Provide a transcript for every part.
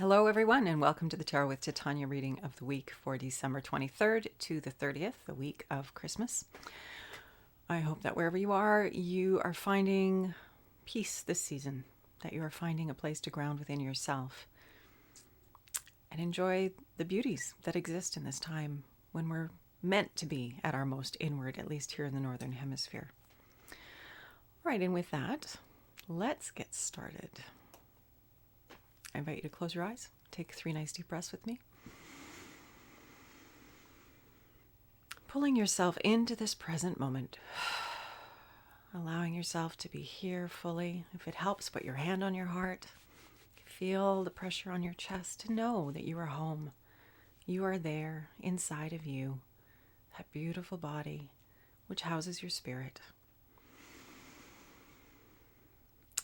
Hello, everyone, and welcome to the Tarot with Titania reading of the week for December 23rd to the 30th, the week of Christmas. I hope that wherever you are finding peace this season, that you are finding a place to ground within yourself and enjoy the beauties that exist in this time when we're meant to be at our most inward, at least here in the Northern Hemisphere. All right, and with that, let's get started. I invite you to close your eyes. Take 3 nice deep breaths with me. Pulling yourself into this present moment. Allowing yourself to be here fully. If it helps, put your hand on your heart. Feel the pressure on your chest to know that you are home. You are there inside of you. That beautiful body which houses your spirit.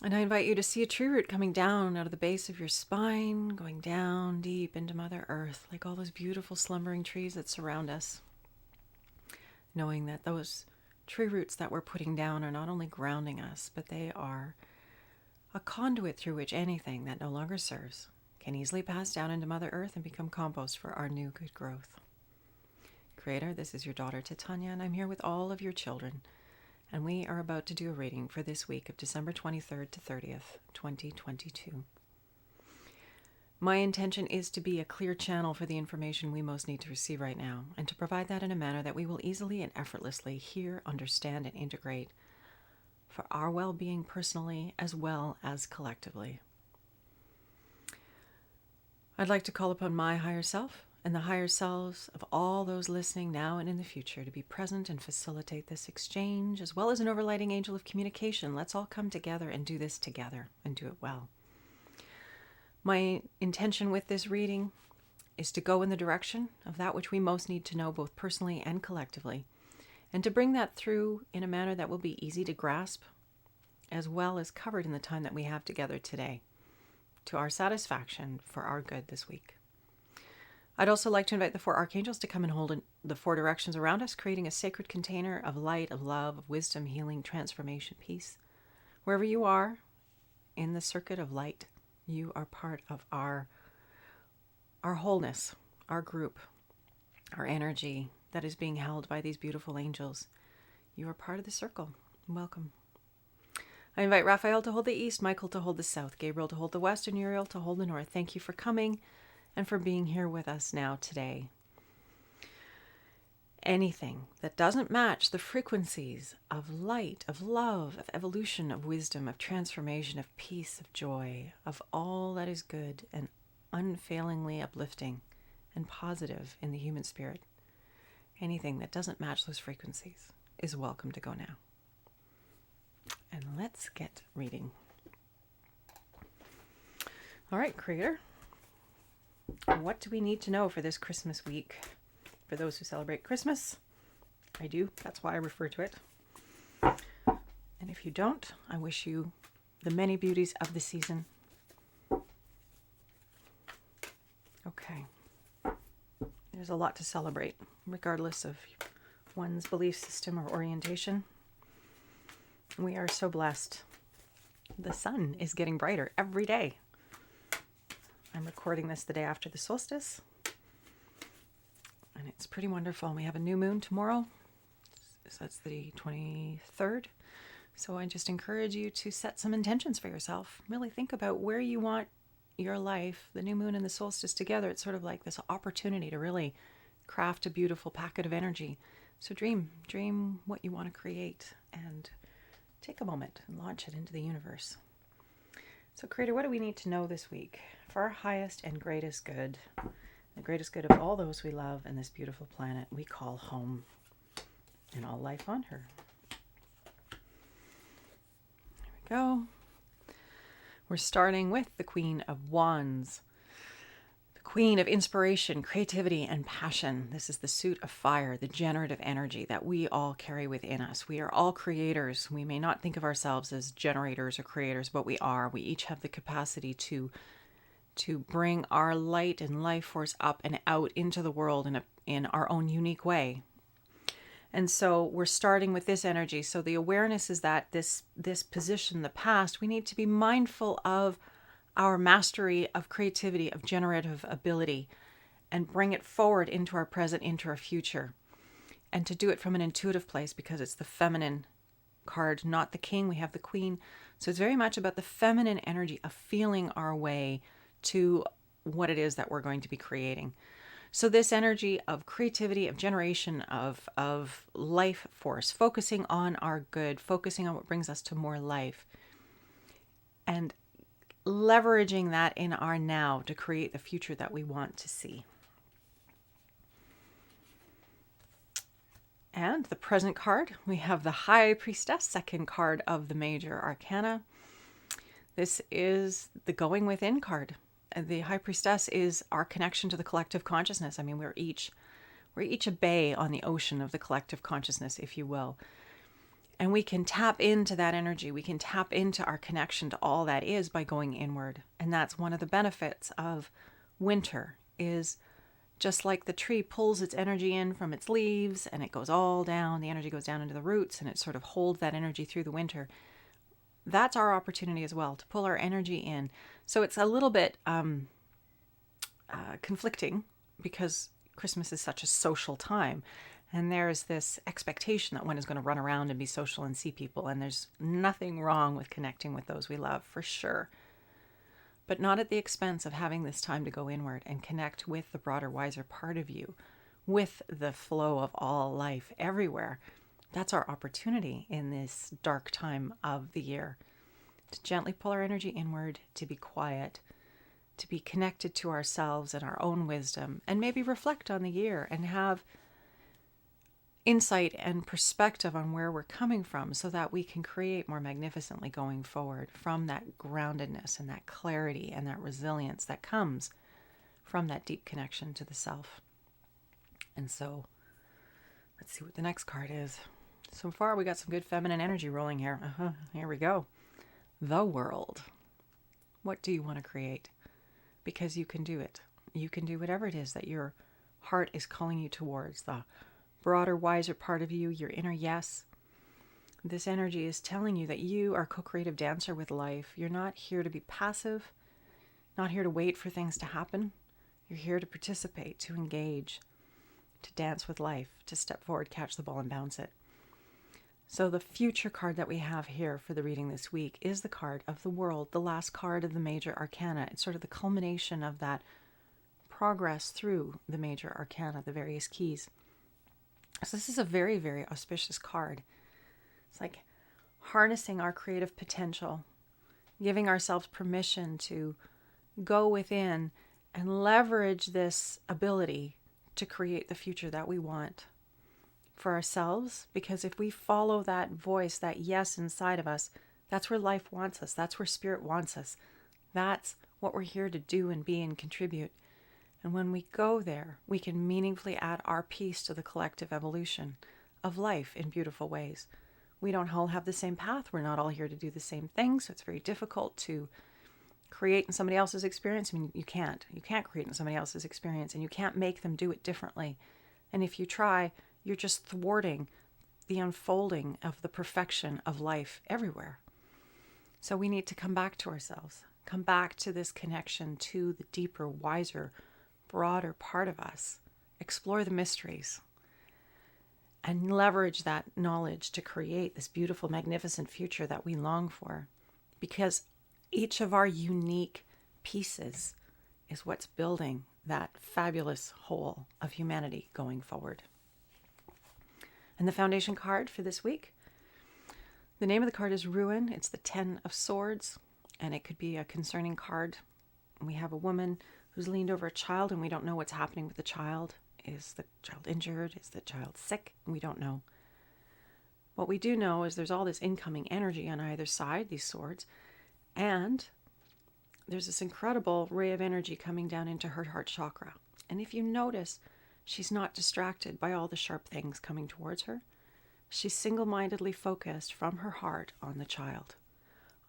And I invite you to see a tree root coming down out of the base of your spine, going down deep into Mother Earth, like all those beautiful slumbering trees that surround us. Knowing that those tree roots that we're putting down are not only grounding us, but they are a conduit through which anything that no longer serves can easily pass down into Mother Earth and become compost for our new good growth. Creator, this is your daughter Titania, and I'm here with all of your children. And we are about to do a reading for this week of December 23rd to 30th, 2022. My intention is to be a clear channel for the information we most need to receive right now, and to provide that in a manner that we will easily and effortlessly hear, understand, and integrate for our well-being personally as well as collectively. I'd like to call upon my higher self and the higher selves of all those listening now and in the future to be present and facilitate this exchange, as well as an overlighting angel of communication. Let's all come together and do this together and do it well. My intention with this reading is to go in the direction of that which we most need to know, both personally and collectively, and to bring that through in a manner that will be easy to grasp, as well as covered in the time that we have together today, to our satisfaction for our good this week. I'd also like to invite the 4 archangels to come and hold in the 4 directions around us, creating a sacred container of light, of love, of wisdom, healing, transformation, peace. Wherever you are in the circuit of light, you are part of our wholeness, our group, our energy that is being held by these beautiful angels. You are part of the circle. Welcome. I invite Raphael to hold the east, Michael to hold the south, Gabriel to hold the west, and Uriel to hold the north. Thank you for coming and for being here with us now today. Anything that doesn't match the frequencies of light, of love, of evolution, of wisdom, of transformation, of peace, of joy, of all that is good and unfailingly uplifting and positive in the human spirit, anything that doesn't match those frequencies is welcome to go now. And let's get reading. All right, Creator. What do we need to know for this Christmas week? For those who celebrate Christmas, I do. That's why I refer to it. And if you don't, I wish you the many beauties of the season. Okay. There's a lot to celebrate, regardless of one's belief system or orientation. We are so blessed. The sun is getting brighter every day. I'm recording this the day after the solstice, and it's pretty wonderful. We have a new moon tomorrow, so that's the 23rd. So I just encourage you to set some intentions for yourself. Really think about where you want your life, the new moon and the solstice together. It's sort of like this opportunity to really craft a beautiful packet of energy. So dream what you want to create and take a moment and launch it into the universe. So Creator, what do we need to know this week for our highest and greatest good, the greatest good of all those we love and this beautiful planet we call home and all life on her? There we go. We're starting with the Queen of Wands, the Queen of inspiration, creativity, and passion. This is the suit of fire, the generative energy that we all carry within us. We are all creators. We may not think of ourselves as generators or creators, but we are. We each have the capacity to bring our light and life force up and out into the world in our own unique way. And so we're starting with this energy. So the awareness is that this position, the past, we need to be mindful of our mastery of creativity, of generative ability, and bring it forward into our present, into our future. And to do it from an intuitive place, because it's the feminine card, not the king. We have the queen. So it's very much about the feminine energy of feeling our way to what it is that we're going to be creating. So this energy of creativity, of generation, of life force, focusing on our good, focusing on what brings us to more life, and leveraging that in our now to create the future that we want to see. And the present card, we have the High Priestess, second card of the major arcana. This is the going within card. The High Priestess is our connection to the collective consciousness. I mean, we're each a bay on the ocean of the collective consciousness, if you will. And we can tap into that energy. We can tap into our connection to all that is by going inward. And that's one of the benefits of winter, is just like the tree pulls its energy in from its leaves and it goes all down, the energy goes down into the roots and it sort of holds that energy through the winter. That's our opportunity as well, to pull our energy in. So it's a little bit conflicting, because Christmas is such a social time. And there's this expectation that one is going to run around and be social and see people. And there's nothing wrong with connecting with those we love, for sure. But not at the expense of having this time to go inward and connect with the broader, wiser part of you, with the flow of all life everywhere. That's our opportunity in this dark time of the year, to gently pull our energy inward, to be quiet, to be connected to ourselves and our own wisdom, and maybe reflect on the year and have insight and perspective on where we're coming from, so that we can create more magnificently going forward from that groundedness and that clarity and that resilience that comes from that deep connection to the self. And so let's see what the next card is. So far we got some good feminine energy rolling here. Here we go. The world. What do you want to create? Because you can do it. You can do whatever it is that your heart is calling you towards. The broader, wiser part of you, your inner yes. This energy is telling you that you are a co-creative dancer with life. You're not here to be passive, not here to wait for things to happen. You're here to participate, to engage, to dance with life, to step forward, catch the ball, and bounce it. So the future card that we have here for the reading this week is the card of the world, the last card of the major arcana. It's sort of the culmination of that progress through the major arcana, the various keys. So this is a very, very auspicious card. It's like harnessing our creative potential, giving ourselves permission to go within and leverage this ability to create the future that we want for ourselves. Because if we follow that voice, that yes inside of us, that's where life wants us. That's where spirit wants us. That's what we're here to do and be and contribute. And when we go there, we can meaningfully add our piece to the collective evolution of life in beautiful ways. We don't all have the same path. We're not all here to do the same thing. So it's very difficult to create in somebody else's experience. I mean, you can't create in somebody else's experience, and you can't make them do it differently. And if you try, you're just thwarting the unfolding of the perfection of life everywhere. So we need to come back to ourselves, come back to this connection to the deeper, wiser, broader part of us, explore the mysteries, and leverage that knowledge to create this beautiful, magnificent future that we long for. Because each of our unique pieces is what's building that fabulous whole of humanity going forward. And the foundation card for this week, the name of the card is Ruin. It's the 10 of Swords, and it could be a concerning card. We have a woman who's leaned over a child, and we don't know what's happening with the child. Is the child injured? Is the child sick? We don't know. What we do know is there's all this incoming energy on either side, these swords, and there's this incredible ray of energy coming down into her heart chakra. And if you notice, she's not distracted by all the sharp things coming towards her. She's single-mindedly focused from her heart on the child,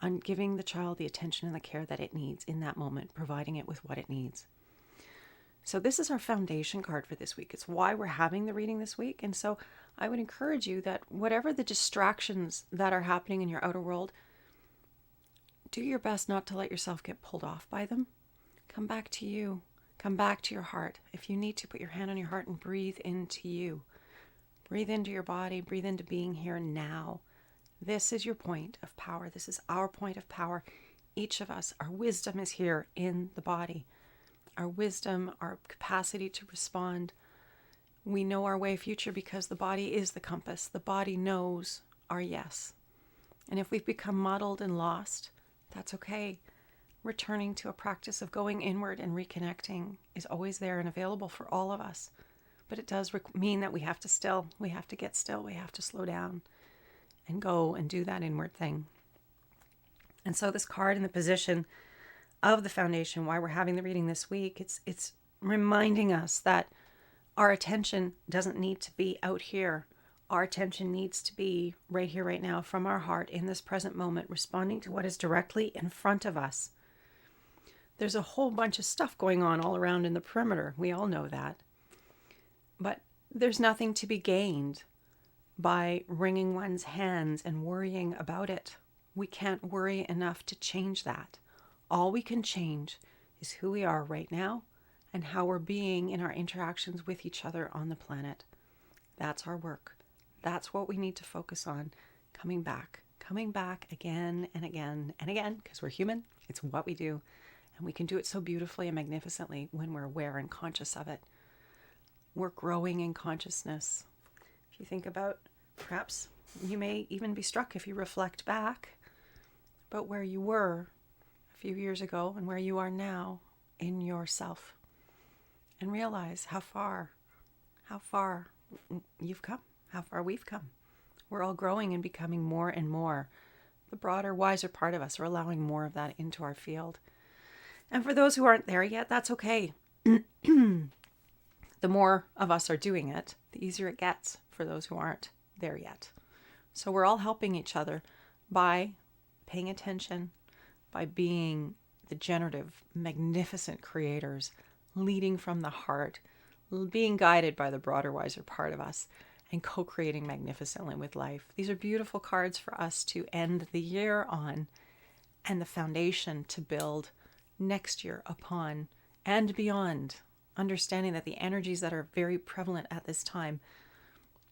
on giving the child the attention and the care that it needs in that moment, providing it with what it needs. So this is our foundation card for this week. It's why we're having the reading this week. And so I would encourage you that whatever the distractions that are happening in your outer world, do your best not to let yourself get pulled off by them. Come back to you. Come back to your heart. If you need to, put your hand on your heart and breathe into you. Breathe into your body. Breathe into being here now. This is your point of power. This is our point of power. Each of us, our wisdom is here in the body. Our wisdom, our capacity to respond. We know our way future because the body is the compass. The body knows our yes. And if we've become muddled and lost, that's okay. Returning to a practice of going inward and reconnecting is always there and available for all of us. But it does mean that we have to get still, we have to slow down and go and do that inward thing. And so this card in the position of the foundation, why we're having the reading this week, it's reminding us that our attention doesn't need to be out here. Our attention needs to be right here, right now, from our heart in this present moment, responding to what is directly in front of us. There's a whole bunch of stuff going on all around in the perimeter. We all know that. But there's nothing to be gained by wringing one's hands and worrying about it. We can't worry enough to change that. All we can change is who we are right now and how we're being in our interactions with each other on the planet. That's our work. That's what we need to focus on. Coming back again and again and again, because we're human. It's what we do. And we can do it so beautifully and magnificently when we're aware and conscious of it. We're growing in consciousness. If you think about, perhaps you may even be struck if you reflect back about where you were a few years ago and where you are now in yourself. And realize how far you've come, how far we've come. We're all growing and becoming more and more. The broader, wiser part of us are allowing more of that into our field. And for those who aren't there yet, that's okay. The more of us are doing it, the easier it gets for those who aren't there yet. So we're all helping each other by paying attention, by being the generative, magnificent creators, leading from the heart, being guided by the broader, wiser part of us, and co-creating magnificently with life. These are beautiful cards for us to end the year on, and the foundation to build next year upon and beyond, understanding that the energies that are very prevalent at this time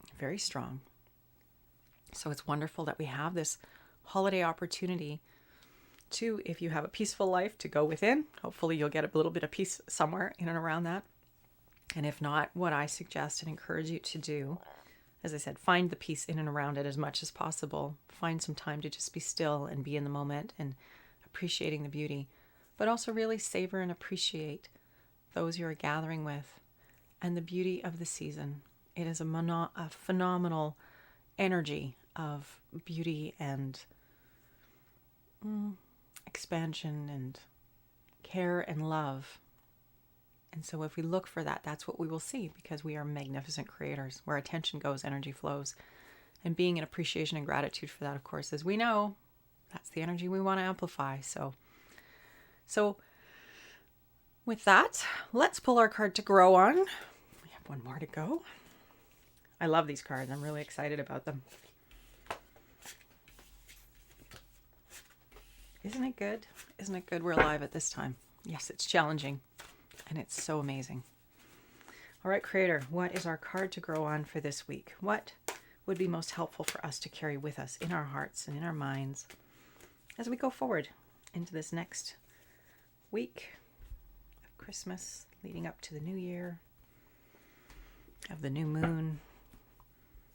are very strong. So it's wonderful that we have this holiday opportunity to, if you have a peaceful life, to go within. Hopefully you'll get a little bit of peace somewhere in and around that. And if not, what I suggest and encourage you to do, as I said, find the peace in and around it as much as possible. Find some time to just be still and be in the moment and appreciating the beauty, but also really savor and appreciate those you are gathering with and the beauty of the season. It is a phenomenal energy of beauty and expansion and care and love. And so if we look for that, that's what we will see, because we are magnificent creators. Where attention goes, energy flows. And being in appreciation and gratitude for that, of course, as we know, that's the energy we want to amplify. So with that, let's pull our card to grow on. We have one more to go. I love these cards. I'm really excited about them. Isn't it good? Isn't it good we're alive at this time? Yes, it's challenging. And it's so amazing. All right, Creator, what is our card to grow on for this week? What would be most helpful for us to carry with us in our hearts and in our minds as we go forward into this next week of Christmas, leading up to the new year, of the new moon,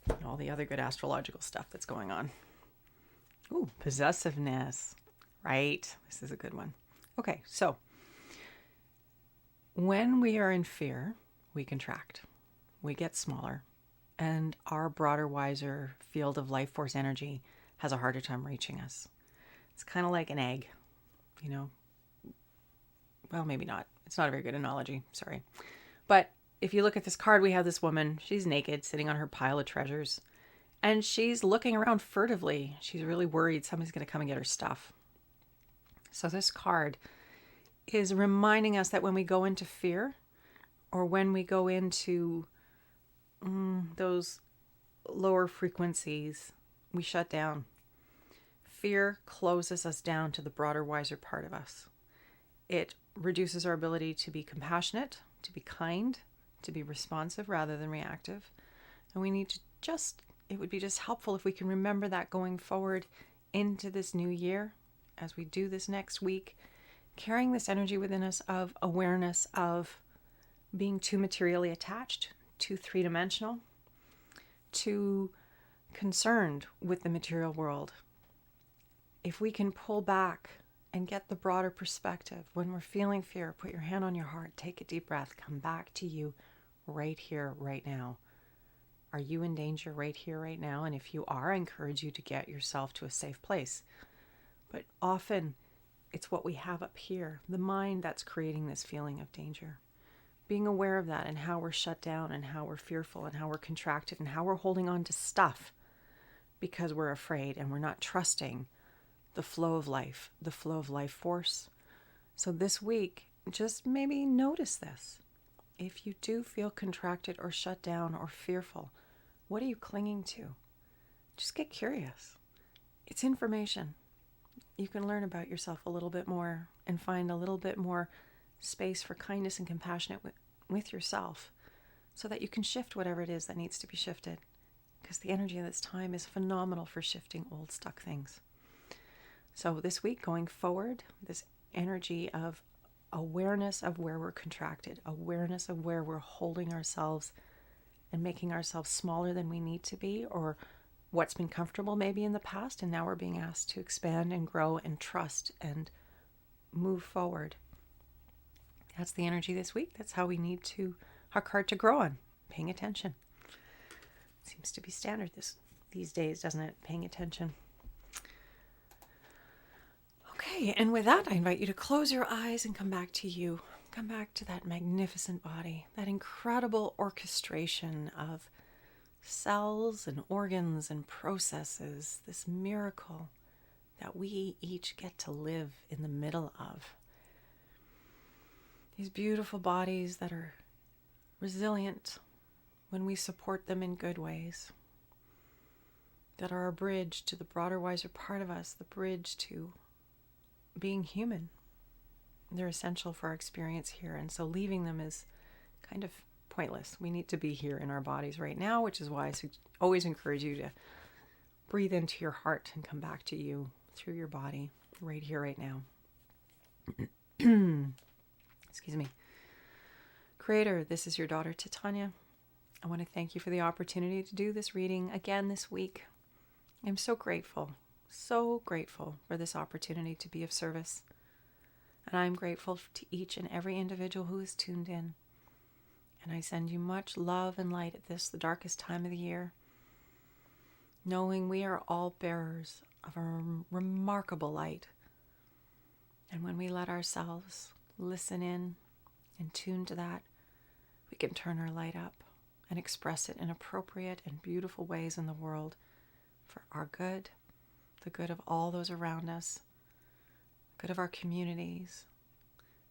and all the other good astrological stuff that's going on? Ooh, possessiveness. Right. This is a good one. Okay, so when we are in fear, we contract, we get smaller, and our broader, wiser field of life force energy has a harder time reaching us. It's kind of like an egg, you know. Well, maybe not. It's not a very good analogy. Sorry. But if you look at this card, we have this woman. She's naked, sitting on her pile of treasures, and she's looking around furtively. She's really worried somebody's going to come and get her stuff. So this card is reminding us that when we go into fear, or when we go into those lower frequencies, we shut down. Fear closes us down to the broader, wiser part of us. It reduces our ability to be compassionate, to be kind, to be responsive rather than reactive. And we need to it would be just helpful if we can remember that going forward into this new year, as we do this next week, carrying this energy within us of awareness of being too materially attached, too three-dimensional, too concerned with the material world. If we can pull back and get the broader perspective, when we're feeling fear, put your hand on your heart, take a deep breath, come back to you right here, right now. Are you in danger right here, right now? And if you are, I encourage you to get yourself to a safe place. But often it's what we have up here, the mind, that's creating this feeling of danger. Being aware of that and how we're shut down and how we're fearful and how we're contracted and how we're holding on to stuff because we're afraid and we're not trusting the flow of life force. So this week, just maybe notice this. If you do feel contracted or shut down or fearful, what are you clinging to? Just get curious. It's information. You can learn about yourself a little bit more and find a little bit more space for kindness and compassion with yourself so that you can shift whatever it is that needs to be shifted. Because the energy of this time is phenomenal for shifting old stuck things. So this week going forward, this energy of awareness of where we're contracted, awareness of where we're holding ourselves and making ourselves smaller than we need to be, or what's been comfortable maybe in the past, and now we're being asked to expand and grow and trust and move forward. That's the energy this week. That's how we need our card to grow on, paying attention. Seems to be standard these days, doesn't it? Paying attention. Okay, and with that, I invite you to close your eyes and come back to you. Come back to that magnificent body, that incredible orchestration of cells and organs and processes, this miracle that we each get to live in the middle of. These beautiful bodies that are resilient when we support them in good ways, that are a bridge to the broader, wiser part of us, the bridge to being human. They're essential for our experience here, and so leaving them is kind of pointless. We need to be here in our bodies right now, which is why I always encourage you to breathe into your heart and come back to you through your body right here, right now. Excuse me. Creator, this is your daughter Titania. I want to thank you for the opportunity to do this reading again this week. I'm so grateful for this opportunity to be of service. And I'm grateful to each and every individual who is tuned in. And I send you much love and light at this, the darkest time of the year, knowing we are all bearers of a remarkable light. And when we let ourselves listen in and tune to that, we can turn our light up and express it in appropriate and beautiful ways in the world for our good, the good of all those around us, good of our communities,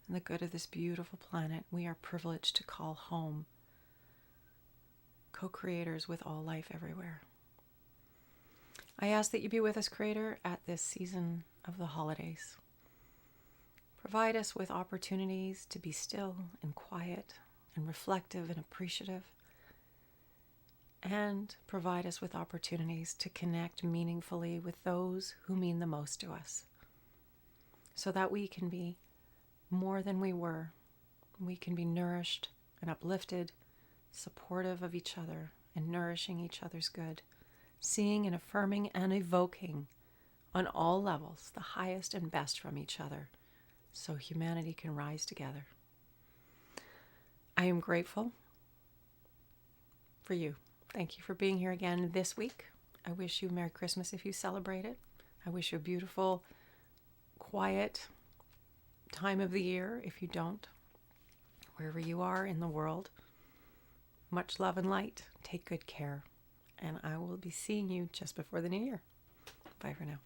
and the good of this beautiful planet we are privileged to call home, co-creators with all life everywhere. I ask that you be with us, Creator, at this season of the holidays. Provide us with opportunities to be still and quiet and reflective and appreciative, and provide us with opportunities to connect meaningfully with those who mean the most to us, so that we can be more than we were. We can be nourished and uplifted, supportive of each other and nourishing each other's good, seeing and affirming and evoking on all levels the highest and best from each other, so humanity can rise together. I am grateful for you. Thank you for being here again this week. I wish you a Merry Christmas if you celebrate it. I wish you a beautiful, quiet time of the year if you don't, wherever you are in the world. Much love and light. Take good care. And I will be seeing you just before the new year. Bye for now.